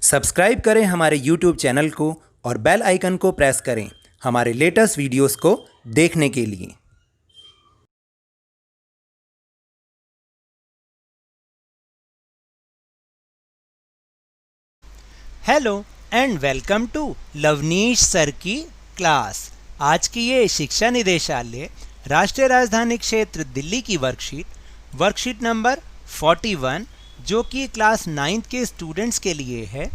Subscribe करें हमारे YouTube channel को और बेल आइकन को प्रेस करें हमारे लेटेस्ट वीडियोस को देखने के लिए। Hello and welcome to Lavneesh sir की क्लास। आज की ये शिक्षा निदेशालय राष्ट्रीय राजधानी क्षेत्र दिल्ली की वर्कशीट नंबर 41 जो कि क्लास 9th के स्टूडेंट्स के लिए है,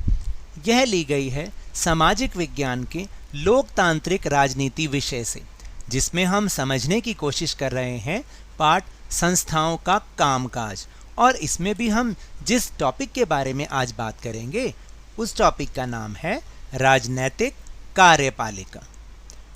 यह ली गई है सामाजिक विज्ञान के लोकतांत्रिक राजनीति विषय से, जिसमें हम समझने की कोशिश कर रहे हैं पाठ संस्थाओं का कामकाज। और इसमें भी हम जिस टॉपिक के बारे में आज बात करेंगे उस टॉपिक का नाम है राजनैतिक कार्यपालिका।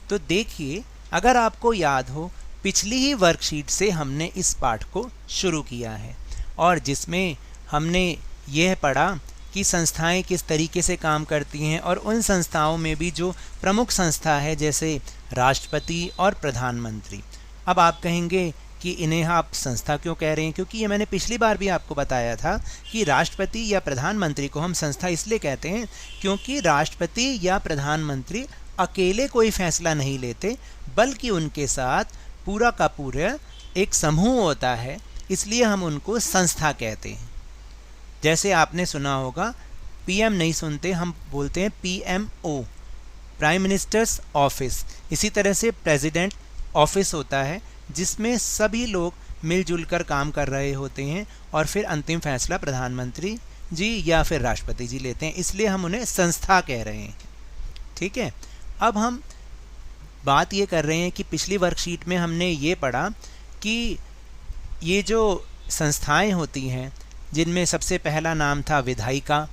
तो देखिए, अगर आपको याद हो, पिछली ही वर्कशीट से हमने इस पाठ को शुरू किया है और जिसमें हमने यह पढ़ा कि संस्थाएं किस तरीके से काम करती हैं और उन संस्थाओं में भी जो प्रमुख संस्था है जैसे राष्ट्रपति और प्रधानमंत्री। अब आप कहेंगे कि इन्हें आप संस्था क्यों कह रहे हैं, क्योंकि ये मैंने पिछली बार भी आपको बताया था कि राष्ट्रपति या प्रधानमंत्री को हम संस्था इसलिए कहते हैं क्योंकि राष्ट्रपति या प्रधानमंत्री अकेले कोई फैसला नहीं लेते, बल्कि उनके साथ पूरा का पूरा एक समूह होता है, इसलिए हम उनको संस्था कहते हैं। जैसे आपने सुना होगा, पीएम नहीं सुनते, हम बोलते हैं पीएमओ, प्राइम मिनिस्टर्स ऑफिस। इसी तरह से प्रेसिडेंट ऑफिस होता है जिसमें सभी लोग मिलजुल कर काम कर रहे होते हैं और फिर अंतिम फैसला प्रधानमंत्री जी या फिर राष्ट्रपति जी लेते हैं, इसलिए हम उन्हें संस्था कह रहे हैं। ठीक है, अब हम बात ये कर रहे हैं कि पिछली वर्कशीट में हमने ये पढ़ा कि ये जो संस्थाएं होती हैं जिनमें सबसे पहला नाम था विधायिका,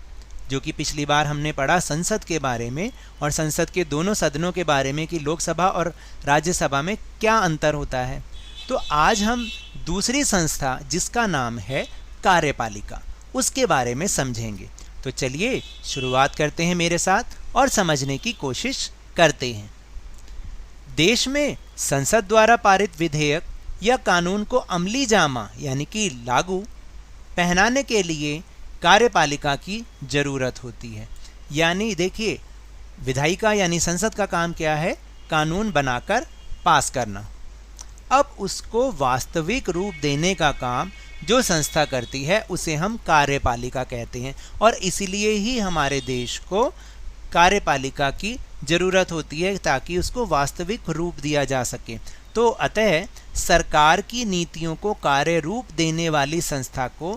जो कि पिछली बार हमने पढ़ा संसद के बारे में और संसद के दोनों सदनों के बारे में कि लोकसभा और राज्यसभा में क्या अंतर होता है। तो आज हम दूसरी संस्था जिसका नाम है कार्यपालिका, उसके बारे में समझेंगे। तो चलिए शुरुआत करते हैं मेरे साथ और समझने की कोशिश करते हैं। देश में संसद द्वारा पारित विधेयक या कानून को अमली जामा यानी कि लागू पहनाने के लिए कार्यपालिका की जरूरत होती है। यानी देखिए, विधायिका यानी संसद का काम क्या है? कानून बनाकर पास करना। अब उसको वास्तविक रूप देने का काम जो संस्था करती है उसे हम कार्यपालिका कहते हैं और इसीलिए ही हमारे देश को कार्यपालिका की जरूरत होती है ताकि उसको वास्तविक रूप दिया जा सके। तो अतः सरकार की नीतियों को कार्य रूप देने वाली संस्था को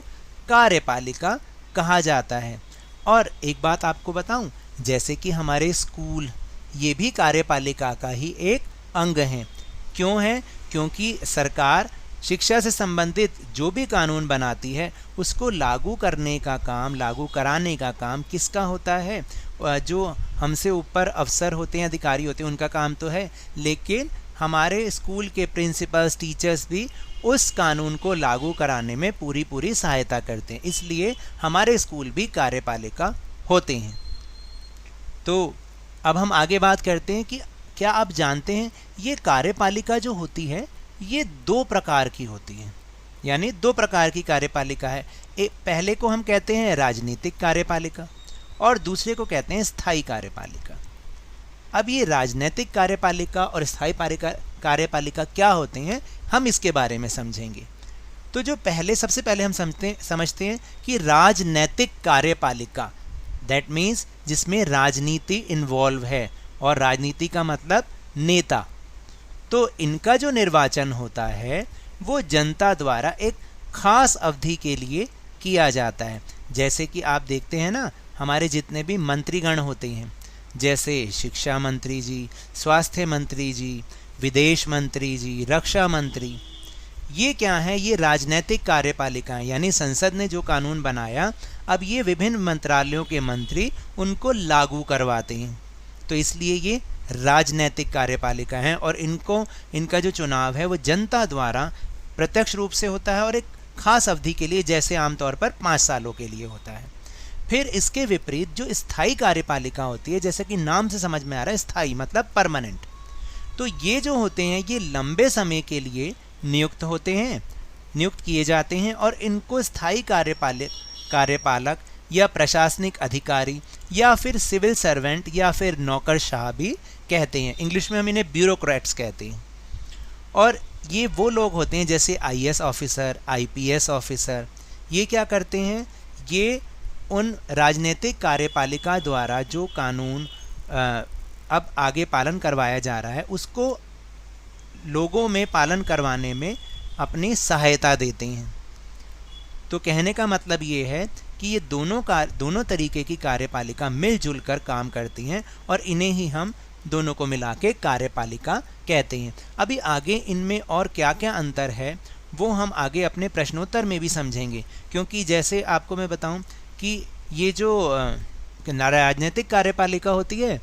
कार्यपालिका कहा जाता है। और एक बात आपको बताऊं, जैसे कि हमारे स्कूल ये भी कार्यपालिका का ही एक अंग हैं। क्यों है? क्योंकि सरकार शिक्षा से संबंधित जो भी कानून बनाती है उसको लागू करने का काम, लागू कराने का काम किसका होता है? जो हमसे ऊपर अफसर होते हैं, अधिकारी होते हैं, उनका काम तो है, लेकिन हमारे स्कूल के प्रिंसिपल्स, टीचर्स भी उस कानून को लागू कराने में पूरी सहायता करते हैं, इसलिए हमारे स्कूल भी कार्यपालिका होते हैं। तो अब हम आगे बात करते हैं कि क्या आप जानते हैं ये कार्यपालिका जो होती है ये दो प्रकार की होती है, यानी दो प्रकार की कार्यपालिका है। पहले को हम कहते हैं राजनीतिक कार्यपालिका और दूसरे को कहते हैं स्थायी कार्यपालिका। अब ये राजनीतिक कार्यपालिका और स्थायी कार्यपालिका क्या होते हैं, हम इसके बारे में समझेंगे। तो जो सबसे पहले हम समझते हैं कि राजनैतिक कार्यपालिका, दैट मीन्स जिसमें राजनीति इन्वॉल्व है, और राजनीति का मतलब नेता। तो इनका जो निर्वाचन होता है वो जनता द्वारा एक खास अवधि के लिए किया जाता है। जैसे कि आप देखते हैं ना, हमारे जितने भी मंत्रीगण होते हैं, जैसे शिक्षा मंत्री जी, स्वास्थ्य मंत्री जी, विदेश मंत्री जी, रक्षा मंत्री, ये क्या है? ये राजनैतिक कार्यपालिका, यानी संसद ने जो कानून बनाया अब ये विभिन्न मंत्रालयों के मंत्री उनको लागू करवाते हैं। तो इसलिए ये राजनैतिक कार्यपालिका हैं और इनका जो चुनाव है वो जनता द्वारा प्रत्यक्ष रूप से होता है और एक खास अवधि के लिए, जैसे आमतौर पर 5 सालों के लिए होता है। फिर इसके विपरीत जो स्थायी कार्यपालिका होती है, जैसे कि नाम से समझ में आ रहा है, स्थायी मतलब परमानेंट, तो ये जो होते हैं ये लंबे समय के लिए नियुक्त किए जाते हैं और इनको स्थायी कार्यपालक या प्रशासनिक अधिकारी या फिर सिविल सर्वेंट या फिर नौकरशाह भी कहते हैं। इंग्लिश में हम इन्हें ब्यूरोक्रेट्स कहते हैं। और ये वो लोग होते हैं जैसे आईएएस ऑफिसर, आईपीएस ऑफिसर। ये क्या करते हैं, ये उन राजनीतिक कार्यपालिका द्वारा जो कानून अब आगे पालन करवाया जा रहा है उसको लोगों में पालन करवाने में अपनी सहायता देते हैं। तो कहने का मतलब ये है कि ये दोनों तरीके की कार्यपालिका मिलजुल कर काम करती हैं और इन्हें ही हम दोनों को मिला के कार्यपालिका कहते हैं। अभी आगे इनमें और क्या क्या अंतर है वो हम आगे अपने प्रश्नोत्तर में भी समझेंगे, क्योंकि जैसे आपको मैं बताऊं कि ये जो राजनीतिक कार्यपालिका होती है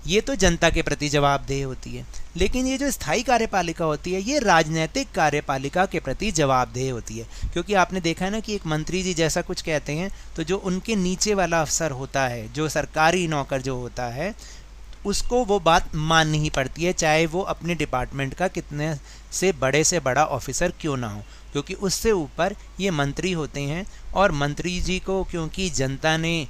ये तो जनता के प्रति जवाबदेह होती है, लेकिन ये जो स्थायी कार्यपालिका होती है ये राजनीतिक कार्यपालिका के प्रति जवाबदेह होती है। क्योंकि आपने देखा है ना कि एक मंत्री जी जैसा कुछ कहते हैं तो जो उनके नीचे वाला अफसर होता है, जो सरकारी नौकर जो होता है, उसको वो बात माननी ही पड़ती है, चाहे वो अपने डिपार्टमेंट का कितने से बड़ा ऑफिसर क्यों ना हो, क्योंकि उससे ऊपर ये मंत्री होते हैं। और मंत्री जी को क्योंकि जनता ने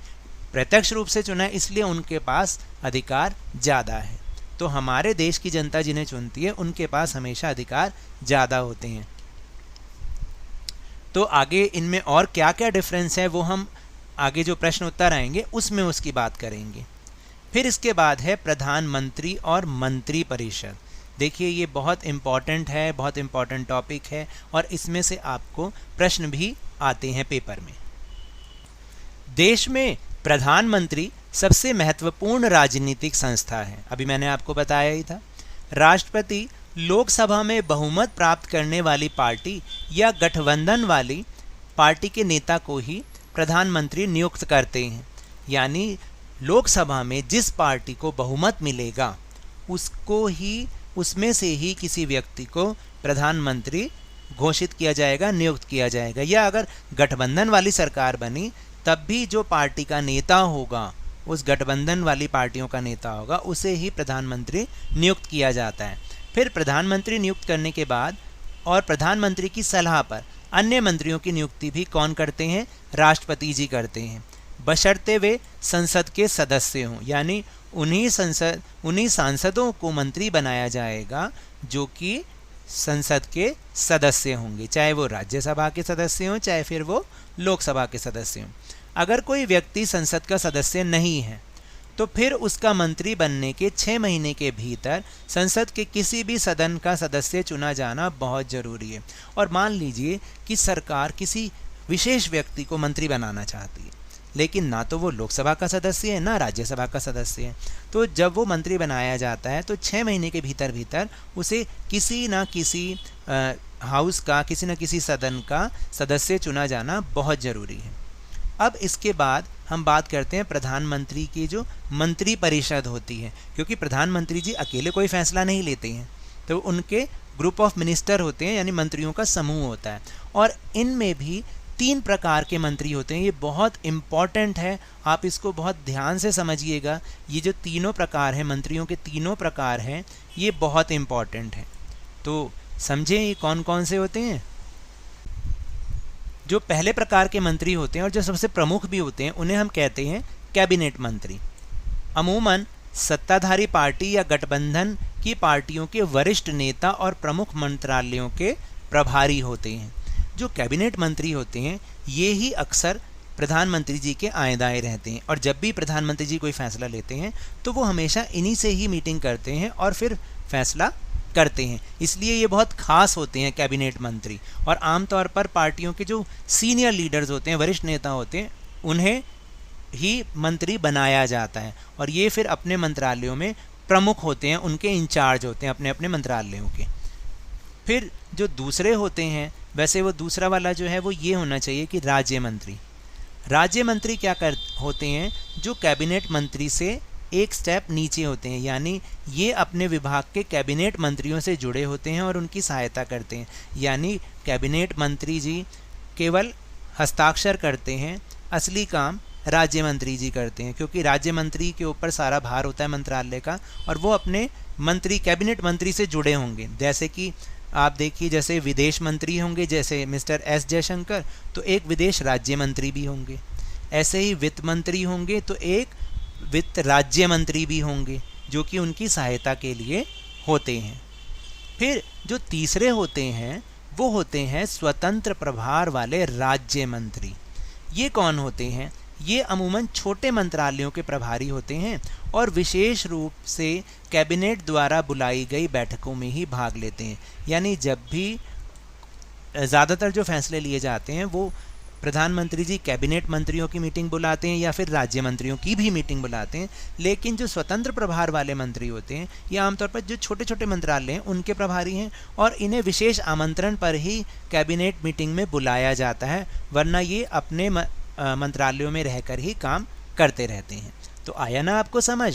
प्रत्यक्ष रूप से चुना है इसलिए उनके पास अधिकार ज़्यादा है। तो हमारे देश की जनता जिन्हें चुनती है उनके पास हमेशा अधिकार ज़्यादा होते हैं। तो आगे इनमें और क्या क्या डिफरेंस है वो हम आगे जो प्रश्न उत्तर आएंगे उसमें उसकी बात करेंगे। फिर इसके बाद है प्रधानमंत्री और मंत्री परिषद। देखिए ये बहुत इम्पॉर्टेंट है, बहुत इम्पॉर्टेंट टॉपिक है और इसमें से आपको प्रश्न भी आते हैं पेपर में। देश में प्रधानमंत्री सबसे महत्वपूर्ण राजनीतिक संस्था है। अभी मैंने आपको बताया ही था। राष्ट्रपति लोकसभा में बहुमत प्राप्त करने वाली पार्टी या गठबंधन वाली पार्टी के नेता को ही प्रधानमंत्री नियुक्त करते हैं। यानी लोकसभा में जिस पार्टी को बहुमत मिलेगा उसको ही, उसमें से ही किसी व्यक्ति को प्रधानमंत्री घोषित किया जाएगा, नियुक्त किया जाएगा। या अगर गठबंधन वाली सरकार बनी तब भी जो पार्टी का नेता होगा, उस गठबंधन वाली पार्टियों का नेता होगा, उसे ही प्रधानमंत्री नियुक्त किया जाता है। फिर प्रधानमंत्री नियुक्त करने के बाद और प्रधानमंत्री की सलाह पर अन्य मंत्रियों की नियुक्ति भी कौन करते हैं? राष्ट्रपति जी करते हैं, बशर्ते वे संसद के सदस्य हों। यानी उन्हीं सांसदों को मंत्री बनाया जाएगा जो कि संसद के सदस्य होंगे, चाहे वो राज्यसभा के सदस्य हों चाहे फिर वो लोकसभा के सदस्य हों। अगर कोई व्यक्ति संसद का सदस्य नहीं है तो फिर उसका मंत्री बनने के 6 महीने के भीतर संसद के किसी भी सदन का सदस्य चुना जाना बहुत ज़रूरी है। और मान लीजिए कि सरकार किसी विशेष व्यक्ति को मंत्री बनाना चाहती है, लेकिन ना तो वो लोकसभा का सदस्य है ना राज्यसभा का सदस्य है, तो जब वो मंत्री बनाया जाता है तो 6 महीने के भीतर भीतर उसे किसी न किसी हाउस का, किसी न किसी सदन का सदस्य चुना जाना बहुत ज़रूरी है। अब इसके बाद हम बात करते हैं प्रधानमंत्री की जो मंत्री परिषद होती है, क्योंकि प्रधानमंत्री जी अकेले कोई फैसला नहीं लेते हैं, तो उनके ग्रुप ऑफ मिनिस्टर होते हैं, यानी मंत्रियों का समूह होता है। और इनमें भी 3 प्रकार के मंत्री होते हैं। ये बहुत इम्पॉर्टेंट है, आप इसको बहुत ध्यान से समझिएगा। ये जो तीनों प्रकार हैं, मंत्रियों के तीनों प्रकार हैं, ये बहुत इम्पॉर्टेंट है। तो समझें ये कौन कौन से होते हैं। जो पहले प्रकार के मंत्री होते हैं और जो सबसे प्रमुख भी होते हैं उन्हें हम कहते हैं कैबिनेट मंत्री। अमूमन सत्ताधारी पार्टी या गठबंधन की पार्टियों के वरिष्ठ नेता और प्रमुख मंत्रालयों के प्रभारी होते हैं। जो कैबिनेट मंत्री होते हैं ये ही अक्सर प्रधानमंत्री जी के आए दाएं रहते हैं, और जब भी प्रधानमंत्री जी कोई फैसला लेते हैं तो वो हमेशा इन्हीं से ही मीटिंग करते हैं और फिर फैसला करते हैं। इसलिए ये बहुत खास होते हैं कैबिनेट मंत्री। और आमतौर पर पार्टियों के जो सीनियर लीडर्स होते हैं, वरिष्ठ नेता होते हैं, उन्हें ही मंत्री बनाया जाता है और ये फिर अपने मंत्रालयों में प्रमुख होते हैं, उनके इंचार्ज होते हैं अपने अपने मंत्रालयों के। फिर जो दूसरे होते हैं, वैसे वो दूसरा वाला जो है वो ये होना चाहिए कि राज्य मंत्री। राज्य मंत्री क्या होते हैं? जो कैबिनेट मंत्री से एक स्टेप नीचे होते हैं, यानी ये अपने विभाग के कैबिनेट मंत्रियों से जुड़े होते हैं और उनकी सहायता करते हैं। यानी कैबिनेट मंत्री जी केवल हस्ताक्षर करते हैं, असली काम राज्य मंत्री जी करते हैं, क्योंकि राज्य मंत्री के ऊपर सारा भार होता है मंत्रालय का, और वो अपने मंत्री कैबिनेट मंत्री से जुड़े होंगे। जैसे कि आप देखिए, जैसे विदेश मंत्री होंगे जैसे मिस्टर एस जयशंकर, तो एक विदेश राज्य मंत्री भी होंगे। ऐसे ही वित्त मंत्री होंगे तो एक वित्त राज्य मंत्री भी होंगे जो कि उनकी सहायता के लिए होते हैं। फिर जो तीसरे होते हैं वो होते हैं स्वतंत्र प्रभार वाले राज्य मंत्री। ये कौन होते हैं? ये अमूमन छोटे मंत्रालयों के प्रभारी होते हैं और विशेष रूप से कैबिनेट द्वारा बुलाई गई बैठकों में ही भाग लेते हैं। यानी जब भी ज़्यादातर जो फैसले लिए जाते हैं वो प्रधानमंत्री जी कैबिनेट मंत्रियों की मीटिंग बुलाते हैं या फिर राज्य मंत्रियों की भी मीटिंग बुलाते हैं। लेकिन जो स्वतंत्र प्रभार वाले मंत्री होते हैं ये आमतौर पर जो छोटे छोटे मंत्रालय हैं उनके प्रभारी हैं और इन्हें विशेष आमंत्रण पर ही कैबिनेट मीटिंग में बुलाया जाता है, वरना ये अपने मंत्रालयों में रहकर ही काम करते रहते हैं। तो आया ना आपको समझ?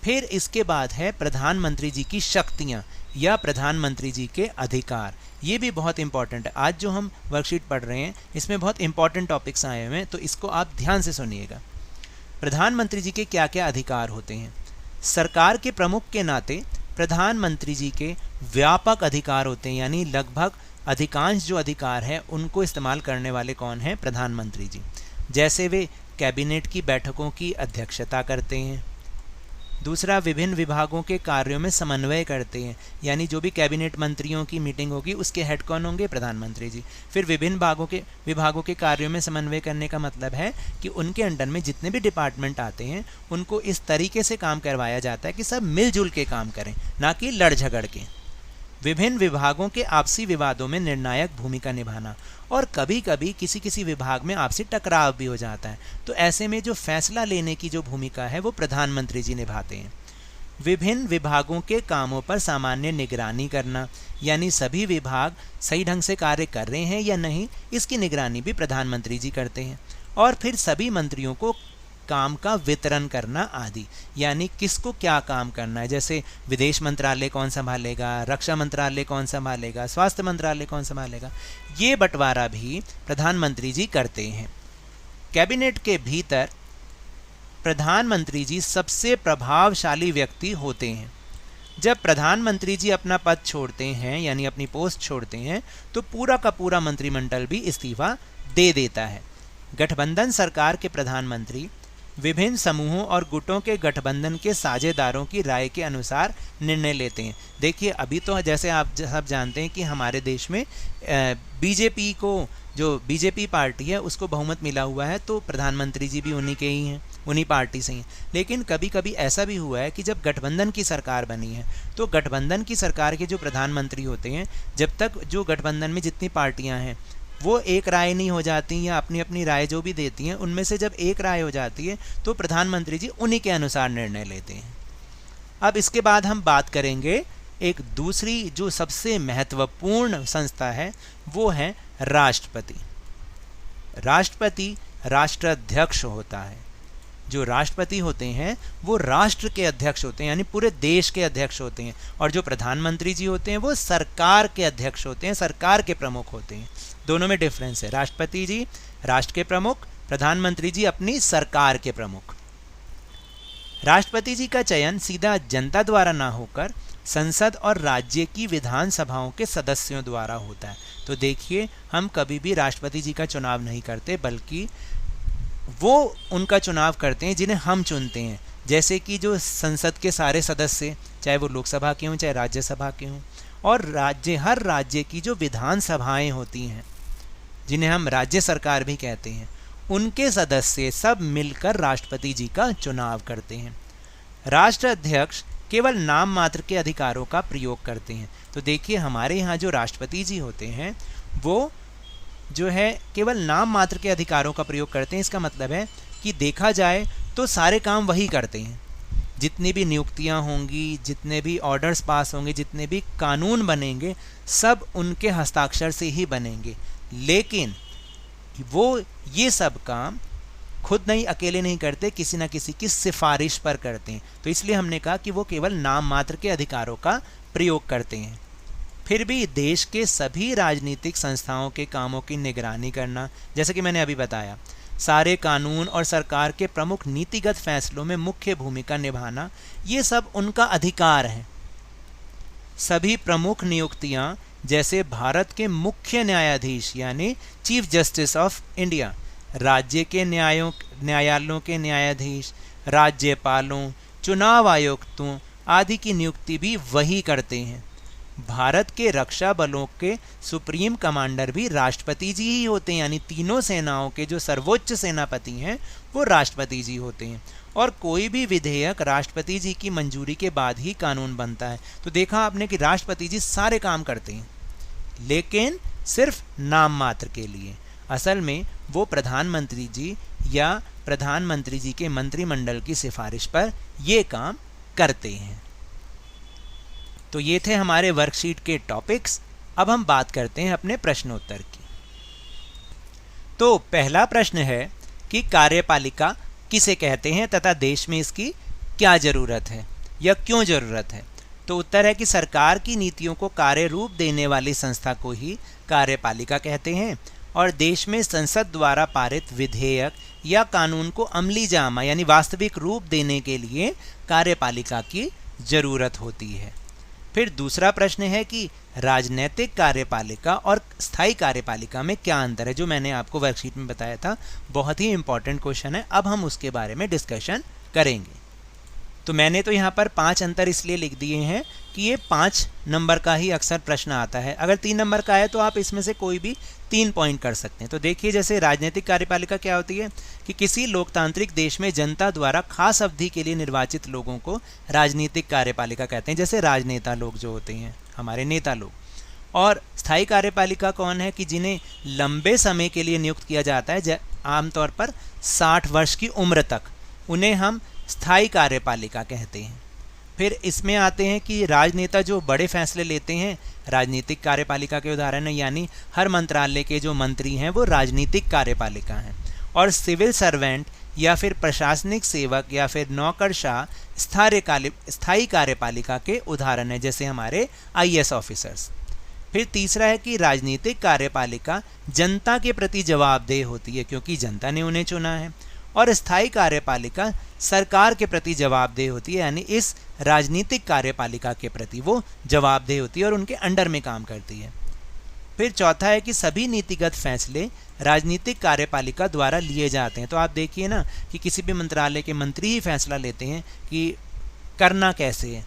फिर इसके बाद है प्रधानमंत्री जी की शक्तियां या प्रधानमंत्री जी के अधिकार। ये भी बहुत इंपॉर्टेंट है। आज जो हम वर्कशीट पढ़ रहे हैं इसमें बहुत इंपॉर्टेंट टॉपिक्स आए हुए हैं, तो इसको आप ध्यान से सुनिएगा। प्रधानमंत्री जी के क्या क्या अधिकार होते हैं? सरकार के प्रमुख के नाते प्रधानमंत्री जी के व्यापक अधिकार होते हैं, यानी लगभग अधिकांश जो अधिकार है उनको इस्तेमाल करने वाले कौन हैं? प्रधानमंत्री जी। जैसे वे कैबिनेट की बैठकों की अध्यक्षता करते हैं। दूसरा, विभिन्न विभागों के कार्यों में समन्वय करते हैं, यानी जो भी कैबिनेट मंत्रियों की मीटिंग होगी उसके हेड कौन होंगे? प्रधानमंत्री जी। फिर विभिन्न विभागों के कार्यों में समन्वय करने का मतलब है कि उनके अंडर में जितने भी डिपार्टमेंट आते हैं उनको इस तरीके से काम करवाया जाता है कि सब मिलजुल के काम करें, ना कि लड़ झगड़ के। विभिन्न विभागों के आपसी विवादों में निर्णायक भूमिका निभाना, और कभी कभी किसी किसी विभाग में आपसी टकराव भी हो जाता है, तो ऐसे में जो फैसला लेने की जो भूमिका है वो प्रधानमंत्री जी निभाते हैं। विभिन्न विभागों के कामों पर सामान्य निगरानी करना, यानी सभी विभाग सही ढंग से कार्य कर रहे हैं या नहीं इसकी निगरानी भी प्रधानमंत्री जी करते हैं। और फिर सभी मंत्रियों को काम का वितरण करना आदि, यानी किसको क्या काम करना है, जैसे विदेश मंत्रालय कौन संभालेगा, रक्षा मंत्रालय कौन संभालेगा, स्वास्थ्य मंत्रालय कौन संभालेगा, ये बंटवारा भी प्रधानमंत्री जी करते हैं। कैबिनेट के भीतर प्रधानमंत्री जी सबसे प्रभावशाली व्यक्ति होते हैं। जब प्रधानमंत्री जी अपना पद छोड़ते हैं यानी अपनी पोस्ट छोड़ते हैं तो पूरा का पूरा मंत्रिमंडल भी इस्तीफा दे देता है। गठबंधन सरकार के प्रधानमंत्री विभिन्न समूहों और गुटों के गठबंधन के साझेदारों की राय के अनुसार निर्णय लेते हैं। देखिए, अभी तो जैसे आप सब जानते हैं कि हमारे देश में बीजेपी को, जो बीजेपी पार्टी है उसको बहुमत मिला हुआ है, तो प्रधानमंत्री जी भी उन्हीं के ही हैं, उन्हीं पार्टी से ही। लेकिन कभी कभी ऐसा भी हुआ है कि जब गठबंधन की सरकार बनी है तो गठबंधन की सरकार के जो प्रधानमंत्री होते हैं, जब तक जो गठबंधन में जितनी पार्टियां हैं वो एक राय नहीं हो जाती या अपनी अपनी राय जो भी देती हैं उनमें से जब एक राय हो जाती है तो प्रधानमंत्री जी उन्हीं के अनुसार निर्णय लेते हैं। अब इसके बाद हम बात करेंगे एक दूसरी जो सबसे महत्वपूर्ण संस्था है, वो है राष्ट्रपति। राष्ट्रपति राष्ट्राध्यक्ष होता है। जो राष्ट्रपति होते हैं वो राष्ट्र के अध्यक्ष होते हैं, यानी पूरे देश के अध्यक्ष होते हैं। और जो प्रधानमंत्री जी होते हैं वो सरकार के अध्यक्ष होते हैं, सरकार के प्रमुख होते हैं। दोनों में डिफरेंस है। राष्ट्रपति जी राष्ट्र के प्रमुख, प्रधानमंत्री जी अपनी सरकार के प्रमुख। राष्ट्रपति जी का चयन सीधा जनता द्वारा ना होकर संसद और राज्य की विधानसभाओं के सदस्यों द्वारा होता है। तो देखिए, हम कभी भी राष्ट्रपति जी का चुनाव नहीं करते, बल्कि वो उनका चुनाव करते हैं जिन्हें हम चुनते हैं। जैसे कि जो संसद के सारे सदस्य, चाहे वो लोकसभा के हों चाहे राज्यसभा के हों, और हर राज्य की जो विधानसभाएं होती हैं जिन्हें हम राज्य सरकार भी कहते हैं, उनके सदस्य सब मिलकर राष्ट्रपति जी का चुनाव करते हैं। राष्ट्राध्यक्ष केवल नाम मात्र के अधिकारों का प्रयोग करते हैं। तो देखिए, हमारे यहाँ जो राष्ट्रपति जी होते हैं वो जो है केवल नाम मात्र के अधिकारों का प्रयोग करते हैं। इसका मतलब है कि देखा जाए तो सारे काम वही करते हैं। जितनी भी नियुक्तियां होंगी, जितने भी ऑर्डर्स पास होंगे, जितने भी कानून बनेंगे, सब उनके हस्ताक्षर से ही बनेंगे। लेकिन वो ये सब काम खुद नहीं, अकेले नहीं करते, किसी न किसी की सिफारिश पर करते हैं। तो इसलिए हमने कहा कि वो केवल नाम मात्र के अधिकारों का प्रयोग करते हैं। फिर भी देश के सभी राजनीतिक संस्थाओं के कामों की निगरानी करना, जैसे कि मैंने अभी बताया, सारे कानून और सरकार के प्रमुख नीतिगत फैसलों में मुख्य भूमिका निभाना, ये सब उनका अधिकार है। सभी प्रमुख नियुक्तियां, जैसे भारत के मुख्य न्यायाधीश यानी चीफ जस्टिस ऑफ इंडिया, राज्य के न्यायालयों के न्यायाधीश, राज्यपालों, चुनाव आयुक्तों आदि की नियुक्ति भी वही करते हैं। भारत के रक्षा बलों के सुप्रीम कमांडर भी राष्ट्रपति जी ही होते हैं, यानी तीनों सेनाओं के जो सर्वोच्च सेनापति हैं वो राष्ट्रपति जी होते हैं। और कोई भी विधेयक राष्ट्रपति जी की मंजूरी के बाद ही कानून बनता है। तो देखा आपने कि राष्ट्रपति जी सारे काम करते हैं, लेकिन सिर्फ नाम मात्र के लिए। असल में वो प्रधानमंत्री जी या प्रधानमंत्री जी के मंत्रिमंडल की सिफारिश पर ये काम करते हैं। तो ये थे हमारे वर्कशीट के टॉपिक्स। अब हम बात करते हैं अपने प्रश्नोत्तर की। तो पहला प्रश्न है कि कार्यपालिका किसे कहते हैं तथा देश में इसकी क्या जरूरत है या क्यों जरूरत है। तो उत्तर है कि सरकार की नीतियों को कार्य रूप देने वाली संस्था को ही कार्यपालिका कहते हैं, और देश में संसद द्वारा पारित विधेयक या कानून को अमली जामा यानी वास्तविक रूप देने के लिए कार्यपालिका की जरूरत होती है। फिर दूसरा प्रश्न है कि राजनैतिक कार्यपालिका और स्थायी कार्यपालिका में क्या अंतर है, जो मैंने आपको वर्कशीट में बताया था। बहुत ही इंपॉर्टेंट क्वेश्चन है, अब हम उसके बारे में डिस्कशन करेंगे। तो मैंने तो यहाँ पर 5 अंतर इसलिए लिख दिए हैं कि ये 5 नंबर का ही अक्सर प्रश्न आता है। अगर 3 नंबर का है तो आप इसमें से कोई भी 3 पॉइंट कर सकते हैं। तो देखिए, जैसे राजनीतिक कार्यपालिका क्या होती है कि किसी लोकतांत्रिक देश में जनता द्वारा खास अवधि के लिए निर्वाचित लोगों को राजनीतिक कार्यपालिका कहते हैं, जैसे राजनेता लोग जो होते हैं, हमारे नेता लोग। और स्थायी कार्यपालिका कौन है कि जिन्हें लंबे समय के लिए नियुक्त किया जाता है, आमतौर पर 60 वर्ष की उम्र तक, उन्हें हम स्थायी कार्यपालिका कहते हैं। फिर इसमें आते हैं कि राजनेता जो बड़े फैसले लेते हैं, राजनीतिक कार्यपालिका के उदाहरण है, यानी हर मंत्रालय के जो मंत्री हैं वो राजनीतिक कार्यपालिका हैं। और सिविल सर्वेंट या फिर प्रशासनिक सेवक या फिर नौकरशाह स्थायी कार्यपालिका के उदाहरण है, जैसे हमारे IAS ऑफिसर्स। फिर तीसरा है कि राजनीतिक कार्यपालिका जनता के प्रति जवाबदेह होती है, क्योंकि जनता ने उन्हें चुना है। और स्थायी कार्यपालिका सरकार के प्रति जवाबदेह होती है, यानी इस राजनीतिक कार्यपालिका के प्रति वो जवाबदेह होती है और उनके अंडर में काम करती है। फिर चौथा है कि सभी नीतिगत फैसले राजनीतिक कार्यपालिका द्वारा लिए जाते हैं। तो आप देखिए ना कि किसी भी मंत्रालय के मंत्री ही फैसला लेते हैं कि करना कैसे है,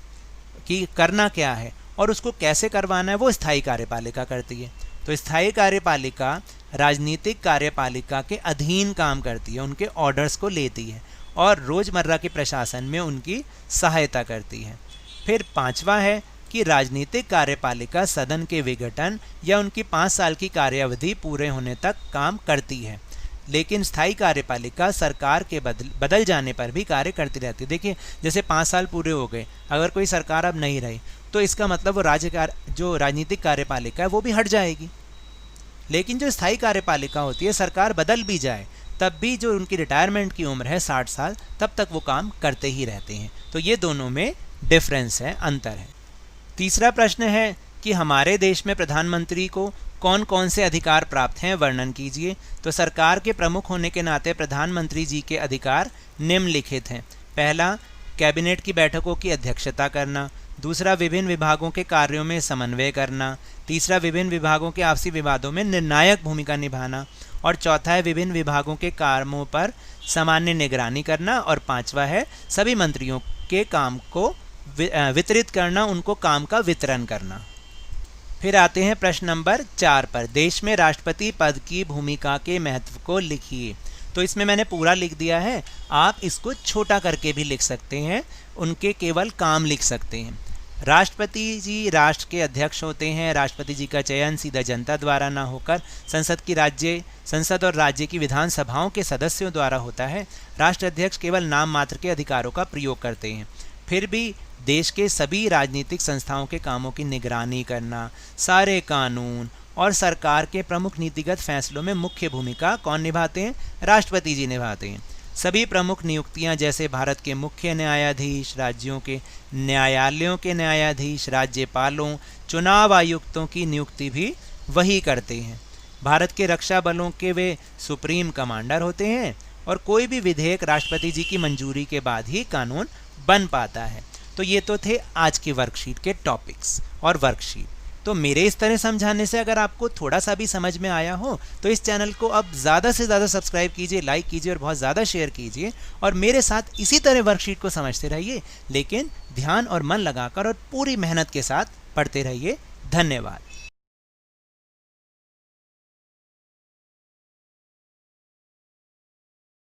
कि करना क्या है और उसको कैसे करवाना है, वो स्थायी कार्यपालिका करती है। तो स्थायी कार्यपालिका राजनीतिक कार्यपालिका के अधीन काम करती है, उनके ऑर्डर्स को लेती है और रोज़मर्रा के प्रशासन में उनकी सहायता करती है। फिर पांचवा है कि राजनीतिक कार्यपालिका सदन के विघटन या उनकी 5 साल की कार्यावधि पूरे होने तक काम करती है, लेकिन स्थायी कार्यपालिका सरकार के बदल जाने पर भी कार्य करती रहती है। देखिए, जैसे 5 साल पूरे हो गए, अगर कोई सरकार अब नहीं रही तो इसका मतलब वो जो राजनीतिक कार्यपालिका है वो भी हट जाएगी। लेकिन जो स्थायी कार्यपालिका होती है, सरकार बदल भी जाए तब भी जो उनकी रिटायरमेंट की उम्र है 60 साल, तब तक वो काम करते ही रहते हैं। तो ये दोनों में डिफरेंस है, अंतर है। तीसरा प्रश्न है कि हमारे देश में प्रधानमंत्री को कौन कौन से अधिकार प्राप्त हैं, वर्णन कीजिए। तो सरकार के प्रमुख होने के नाते प्रधानमंत्री जी के अधिकार निम्नलिखित हैं। पहला, कैबिनेट की बैठकों की अध्यक्षता करना। दूसरा, विभिन्न विभागों के कार्यों में समन्वय करना। तीसरा, विभिन्न विभागों के आपसी विवादों में निर्णायक भूमिका निभाना। और चौथा है विभिन्न विभागों के कामों पर सामान्य निगरानी करना। और पांचवा है सभी मंत्रियों के काम को वितरित करना, उनको काम का वितरण करना। फिर आते हैं प्रश्न नंबर 4 पर, देश में राष्ट्रपति पद की भूमिका के महत्व को लिखिए। तो इसमें मैंने पूरा लिख दिया है, आप इसको छोटा करके भी लिख सकते हैं, उनके केवल काम लिख सकते हैं। राष्ट्रपति जी राष्ट्र के अध्यक्ष होते हैं। राष्ट्रपति जी का चयन सीधा जनता द्वारा ना होकर संसद और राज्य की विधानसभाओं के सदस्यों द्वारा होता है। राष्ट्राध्यक्ष केवल नाम मात्र के अधिकारों का प्रयोग करते हैं। फिर भी देश के सभी राजनीतिक संस्थाओं के कामों की निगरानी करना, सारे कानून और सरकार के प्रमुख नीतिगत फैसलों में मुख्य भूमिका कौन निभाते हैं? राष्ट्रपति जी निभाते हैं। सभी प्रमुख नियुक्तियां जैसे भारत के मुख्य न्यायाधीश, राज्यों के न्यायालयों के न्यायाधीश, राज्यपालों, चुनाव आयुक्तों की नियुक्ति भी वही करते हैं। भारत के रक्षा बलों के वे सुप्रीम कमांडर होते हैं और कोई भी विधेयक राष्ट्रपति जी की मंजूरी के बाद ही कानून बन पाता है। तो ये तो थे आज की वर्कशीट के टॉपिक्स और वर्कशीट। तो मेरे इस तरह समझाने से अगर आपको थोड़ा सा भी समझ में आया हो तो इस चैनल को अब ज़्यादा से ज़्यादा सब्सक्राइब कीजिए, लाइक कीजिए और बहुत ज़्यादा शेयर कीजिए और मेरे साथ इसी तरह वर्कशीट को समझते रहिए, लेकिन ध्यान और मन लगाकर और पूरी मेहनत के साथ पढ़ते रहिए। धन्यवाद।